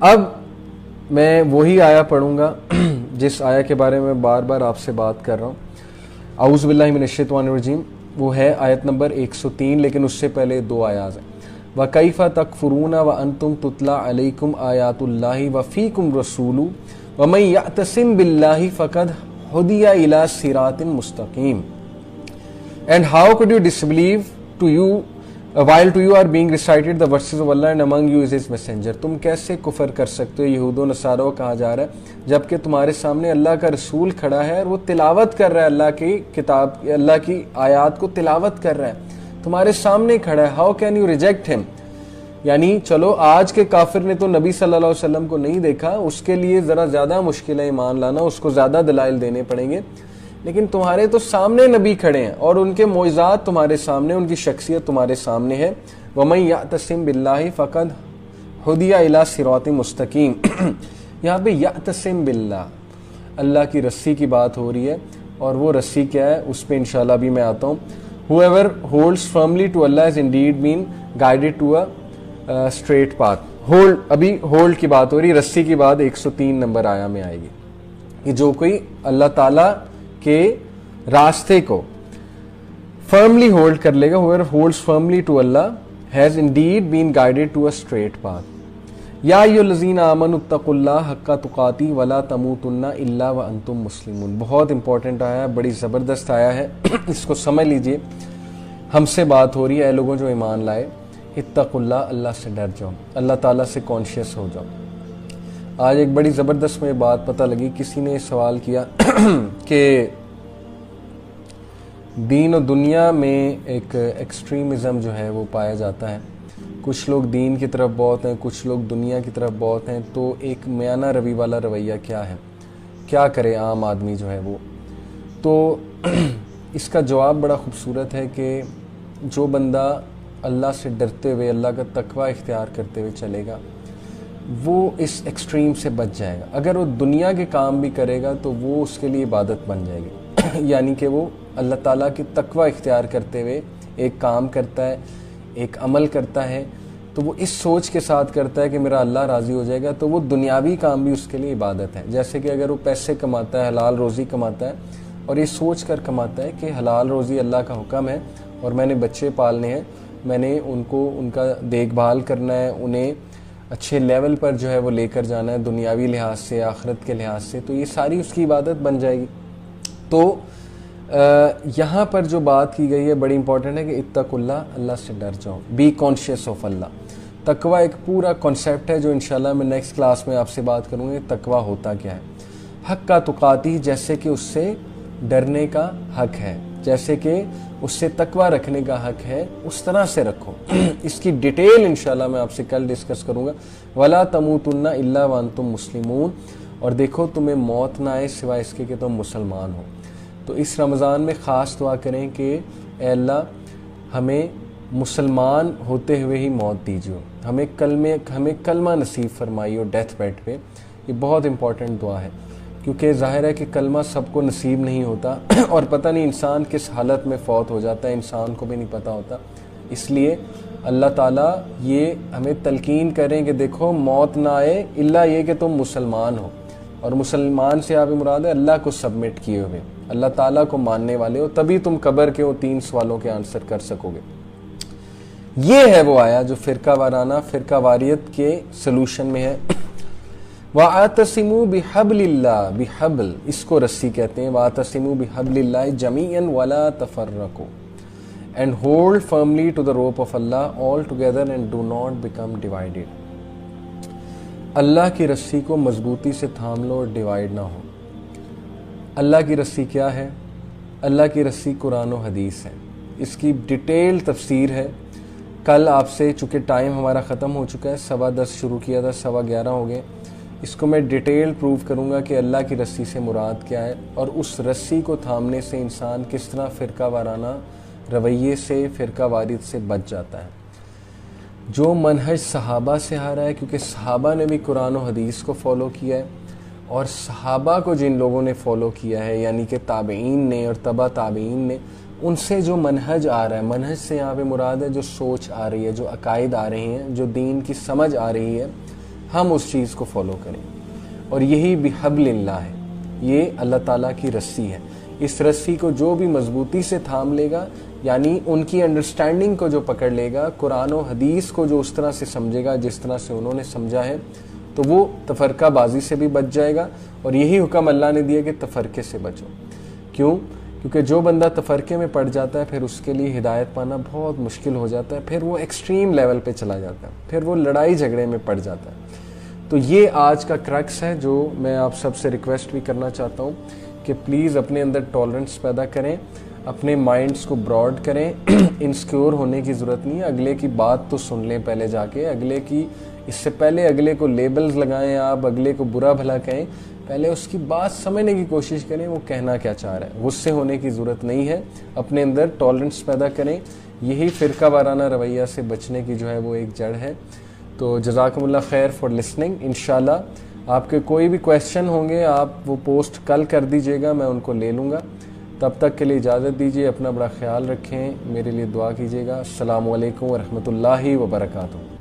اب میں وہی آیا پڑھوں گا جس آیا کے بارے میں بار بار آپ سے بات کر رہا ہوں. اعوذ باللہ من الشیطان الرجیم. وہ ہے آیت نمبر 103، لیکن اس سے پہلے 2 آیات ہیں. وَكَيْفَ تَكْفُرُونَ وَأَنْتُمْ تُتْلَى عَلَيْكُمْ آيَاتُ اللَّهِ وَفِيكُمْ رَسُولُهُ وَمَنْ يَعْتَصِمْ بِاللَّهِ فَقَدْ هُدِيَ إِلَى صِرَاطٍ مُسْتَقِيمٍ. And how could you disbelieve to you while to you are being recited the verses of Allah and among you is his messenger. تم کیسے کفر کر سکتے ہو، یہود و نصارہ کو کہا جا رہا ہے جبکہ تمہارے سامنے اللہ کا رسول کھڑا ہے اور وہ تلاوت کر رہا ہے، اللہ کی کتاب، اللہ کی آیات کو تلاوت کر رہا ہے، تمہارے سامنے کھڑا ہے. How can you reject him؟ یعنی چلو آج کے کافر نے تو نبی صلی اللہ علیہ وسلم کو نہیں دیکھا، اس کے لیے ذرا زیادہ مشکل ہے ایمان لانا، اس کو زیادہ دلائل دینے پڑیں گے. لیکن تمہارے تو سامنے نبی کھڑے ہیں اور ان کے معجزات تمہارے سامنے، ان کی شخصیت تمہارے سامنے ہے. وَمَن يَعْتَصِم بِاللَّهِ فَقَدْ هُدِيَ إِلَى صِرَاطٍ مُسْتَقِيمٍ. یہاں پہ یعتصم باللہ، اللہ کی رسی کی بات ہو رہی ہے، اور وہ رسی کیا ہے اس پہ انشاءاللہ بھی میں آتا ہوں. Whoever holds firmly to Allah has indeed been guided to a straight path. ابھی ہولڈ کی بات ہو رہی، رسی کی بات 103 نمبر آیا میں آئے گی کہ جو کوئی اللہ تعالیٰ کے راستے کو فرملی ہولڈ کر لے گا. whoever holds firmly to Allah has indeed been guided to a straight path. یا ایھا الذین آمنوا اتقوا اللہ حق تقاتہ ولا تموتن الا وانتم مسلمون. بہت امپورٹنٹ آیا ہے، بڑی زبردست آیا ہے، اس کو سمجھ لیجئے. ہم سے بات ہو رہی ہے، اے لوگوں جو ایمان لائے، اتقوا اللہ، اللہ سے ڈر جاؤ، اللہ تعالیٰ سے کانشیس ہو جاؤ. آج ایک بڑی زبردست مجھے بات پتہ لگی، کسی نے سوال کیا کہ دین و دنیا میں ایک ایکسٹریمزم جو ہے وہ پایا جاتا ہے، کچھ لوگ دین کی طرف بہت ہیں، کچھ لوگ دنیا کی طرف بہت ہیں، تو ایک میانہ روی والا رویہ کیا ہے، کیا کرے عام آدمی جو ہے وہ. تو اس کا جواب بڑا خوبصورت ہے کہ جو بندہ اللہ سے ڈرتے ہوئے، اللہ کا تقوی اختیار کرتے ہوئے چلے گا، وہ اس ایکسٹریم سے بچ جائے گا. اگر وہ دنیا کے کام بھی کرے گا تو وہ اس کے لیے عبادت بن جائے گی یعنی کہ وہ اللہ تعالیٰ کی تقوی اختیار کرتے ہوئے ایک کام کرتا ہے، ایک عمل کرتا ہے، تو وہ اس سوچ کے ساتھ کرتا ہے کہ میرا اللہ راضی ہو جائے گا، تو وہ دنیاوی کام بھی اس کے لیے عبادت ہے. جیسے کہ اگر وہ پیسے کماتا ہے، حلال روزی کماتا ہے، اور یہ سوچ کر کماتا ہے کہ حلال روزی اللہ کا حکم ہے اور میں نے بچے پالنے ہیں، میں نے ان کو ان کا دیکھ بھال کرنا ہے، انہیں اچھے لیول پر جو ہے وہ لے کر جانا ہے دنیاوی لحاظ سے، آخرت کے لحاظ سے، تو یہ ساری اس کی عبادت بن جائے گی. تو یہاں پر جو بات کی گئی ہے بڑی امپورٹنٹ ہے کہ اتقوا اللہ، اللہ سے ڈر جاؤ، بی کانشیس آف اللہ. تقوی ایک پورا کانسیپٹ ہے جو انشاءاللہ میں نیکسٹ کلاس میں آپ سے بات کروں گا. تقوی ہوتا کیا ہے؟ حق کا تقاتی، جیسے کہ اس سے ڈرنے کا حق ہے، جیسے کہ اس سے تقوی رکھنے کا حق ہے، اس طرح سے رکھو. اس کی ڈیٹیل انشاءاللہ میں آپ سے کل ڈسکس کروں گا. ولا تموتن الا وانتم مسلمون. اور دیکھو تمہیں موت نہ آئے سوائے اس کے کہ تم مسلمان ہو. تو اس رمضان میں خاص دعا کریں کہ اے اللہ ہمیں مسلمان ہوتے ہوئے ہی موت دیجیے، ہمیں کلمہ نصیب فرمائیے ڈیتھ بیڈ پہ. یہ بہت امپورٹنٹ دعا ہے کیونکہ ظاہر ہے کہ کلمہ سب کو نصیب نہیں ہوتا اور پتہ نہیں انسان کس حالت میں فوت ہو جاتا ہے، انسان کو بھی نہیں پتہ ہوتا. اس لیے اللہ تعالیٰ یہ ہمیں تلقین کریں کہ دیکھو موت نہ آئے الا یہ کہ تم مسلمان ہو. اور مسلمان سے آپ مراد ہے اللہ کو سبمٹ کیے ہوئے، اللہ تعالیٰ کو ماننے والے ہو، تبھی تم قبر کے وہ 3 سوالوں کے آنسر کر سکو گے. یہ ہے وہ آیا جو فرقہ وارانہ، فرقہ واریت کے سلوشن میں ہے. وَاعْتَصِمُوا بِحَبْلِ اللَّهِ، بِحَبْل اس کو رسی کہتے ہیں. وَاعْتَصِمُوا بِحَبْلِ اللَّهِ جَمِيعًا وَلَا تَفَرَّقُوا and hold firmly to the rope of Allah all together and do not become divided. اللہ کی رسی کو مضبوطی سے تھام لو اور ڈیوائیڈ نہ ہو. اللہ کی رسی کیا ہے؟ اللہ کی رسی قرآن و حدیث ہے. اس کی ڈیٹیل تفسیر ہے. کل آپ سے چونکہ ٹائم ہمارا ختم ہو چکا ہے، 10:15 شروع کیا تھا، 11:15 ہو گئے. اس کو میں ڈیٹیل پروو کروں گا کہ اللہ کی رسی سے مراد کیا ہے اور اس رسی کو تھامنے سے انسان کس طرح فرقہ وارانہ رویے سے، فرقہ واریت سے بچ جاتا ہے. جو منہج صحابہ سے آ رہا ہے، کیونکہ صحابہ نے بھی قرآن و حدیث کو فالو کیا ہے، اور صحابہ کو جن لوگوں نے فالو کیا ہے یعنی کہ تابعین نے اور تبع تابعین نے، ان سے جو منہج آ رہا ہے، منہج سے یہاں پہ مراد ہے جو سوچ آ رہی ہے، جو عقائد آ رہے ہیں، جو دین کی سمجھ آ رہی ہے، ہم اس چیز کو فالو کریں. اور یہی بحبل اللہ ہے، یہ اللہ تعالیٰ کی رسی ہے. اس رسی کو جو بھی مضبوطی سے تھام لے گا، یعنی ان کی انڈرسٹینڈنگ کو جو پکڑ لے گا، قرآن و حدیث کو جو اس طرح سے سمجھے گا جس طرح سے انہوں نے سمجھا ہے، تو وہ تفرقہ بازی سے بھی بچ جائے گا. اور یہی حکم اللہ نے دیا کہ تفرقے سے بچو. کیوں؟ کیونکہ جو بندہ تفرقے میں پڑ جاتا ہے پھر اس کے لیے ہدایت پانا بہت مشکل ہو جاتا ہے، پھر وہ ایکسٹریم لیول پہ چلا جاتا ہے، پھر وہ لڑائی جھگڑے میں پڑ جاتا ہے. تو یہ آج کا کرکس ہے جو میں آپ سب سے ریکویسٹ بھی کرنا چاہتا ہوں کہ پلیز اپنے اندر ٹالرنس پیدا کریں، اپنے مائنڈز کو براڈ کریں. انسیکیور ہونے کی ضرورت نہیں ہے. اگلے کی بات تو سن لیں پہلے جا کے، اس سے پہلے اگلے کو لیبلز لگائیں، آپ اگلے کو برا بھلا کہیں، پہلے اس کی بات سمجھنے کی کوشش کریں وہ کہنا کیا چاہ رہا ہے. غصے ہونے کی ضرورت نہیں ہے، اپنے اندر ٹالرنس پیدا کریں. یہی فرقہ وارانہ رویہ سے بچنے کی جو ہے وہ ایک جڑ ہے. تو جزاکم اللہ خیر فار لسننگ. انشاءاللہ آپ کے کوئی بھی کویسچن ہوں گے آپ وہ پوسٹ کل کر دیجئے گا، میں ان کو لے لوں گا. تب تک کے لیے اجازت دیجیے، اپنا بڑا خیال رکھیں، میرے لیے دعا کیجیے گا. السلام علیکم ورحمۃ اللہ وبرکاتہ.